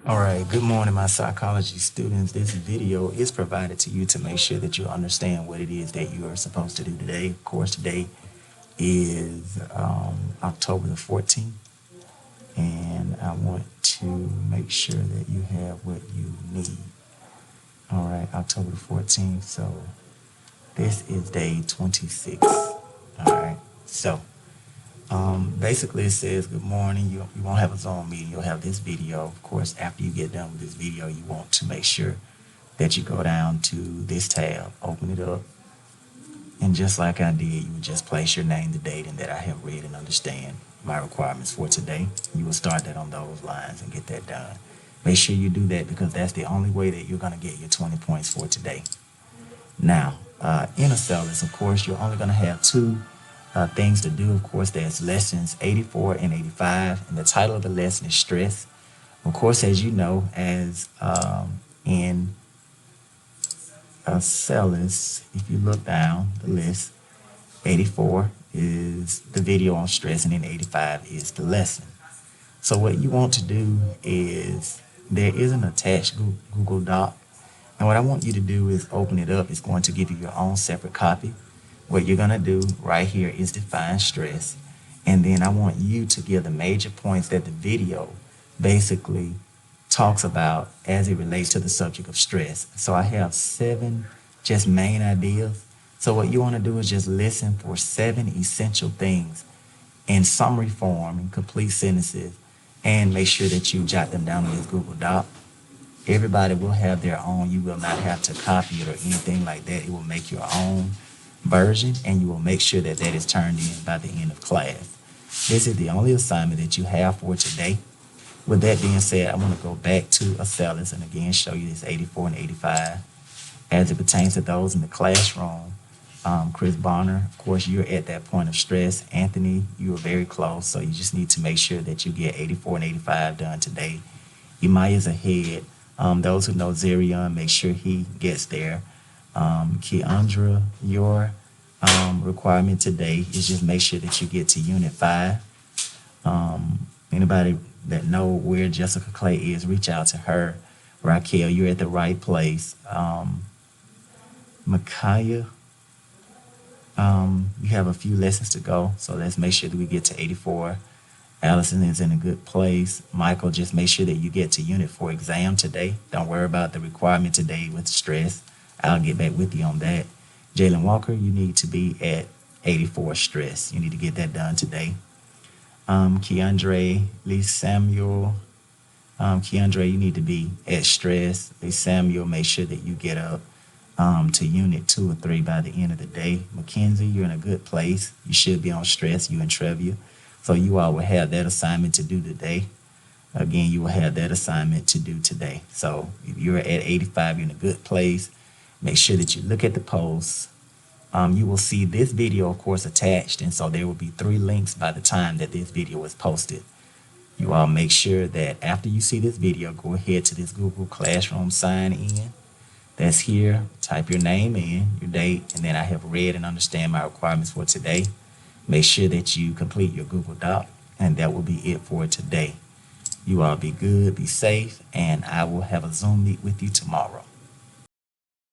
All right, good morning, my psychology students. This video is provided to you to make sure that you understand what it is that you are supposed to do today. Of course, today is October the 14th, and I want to make sure that you have what you need. All right, October the 14th, so this is day 26. All right, so basically, it says, good morning. You won't have a Zoom meeting. You'll have this video. Of course, after you get done with this video, you want to make sure that you go down to this tab, open it up, and just like I did, you would just place your name, the date, and that I have read and understand my requirements for today. You will start that on those lines and get that done. Make sure you do that because that's the only way that you're going to get your 20 points for today. Now, in Acellus, of course, you're only going to have two things to do. Of course, there's lessons 84 and 85, and the title of the lesson is stress. Of course, as you know, as in Acellus, if you look down the list, 84 is the video on stress, and then 85 is the lesson. So what you want to do is there is an attached Google Doc, and what I want you to do is open it up. It's going to give you your own separate copy. What you're going to do right here is define stress, and then I want you to give the major points that the video basically talks about as it relates to the subject of stress. So I have 7 just main ideas. So what you want to do is just listen for 7 essential things in summary form, in complete sentences, and make sure that you jot them down on this Google Doc. Everybody will have their own. You will not have to copy it or anything like that. It will make your own version, and you will make sure that that is turned in by the end of class. This is the only assignment that you have for today. With that being said, I want to go back to Acellus and again show you this 84 and 85 as it pertains to those in the classroom. Chris Bonner, of course, you're at that point of stress. Anthony, you are very close, so you just need to make sure that you get 84 and 85 done today. Emaya's ahead. Those who know Zerion, make sure he gets there. Keandra, your requirement today is just make sure that you get to Unit 5. Anybody that know where Jessica Clay is, reach out to her. Raquel, you're at the right place. Micaiah, you have a few lessons to go, so let's make sure that we get to 84. Allison is in a good place. Michael, just make sure that you get to Unit 4 exam today. Don't worry about the requirement today with stress. I'll get back with you on that. Jalen Walker, you need to be at 84 stress. You need to get that done today. Keandre, Lee Samuel. Keandre, you need to be at stress. Lee Samuel, make sure that you get up to Unit 2 or 3 by the end of the day. Mackenzie, you're in a good place. You should be on stress, you and Trevia. So you all will have that assignment to do today. Again, you will have that assignment to do today. So if you're at 85, you're in a good place. Make sure that you look at the posts. You will see this video, of course, attached, and so there will be 3 links by the time that this video is posted. You all make sure that after you see this video, go ahead to this Google Classroom sign in. That's here. Type your name in, your date, and then I have read and understand my requirements for today. Make sure that you complete your Google Doc, and that will be it for today. You all be good, be safe, and I will have a Zoom meet with you tomorrow.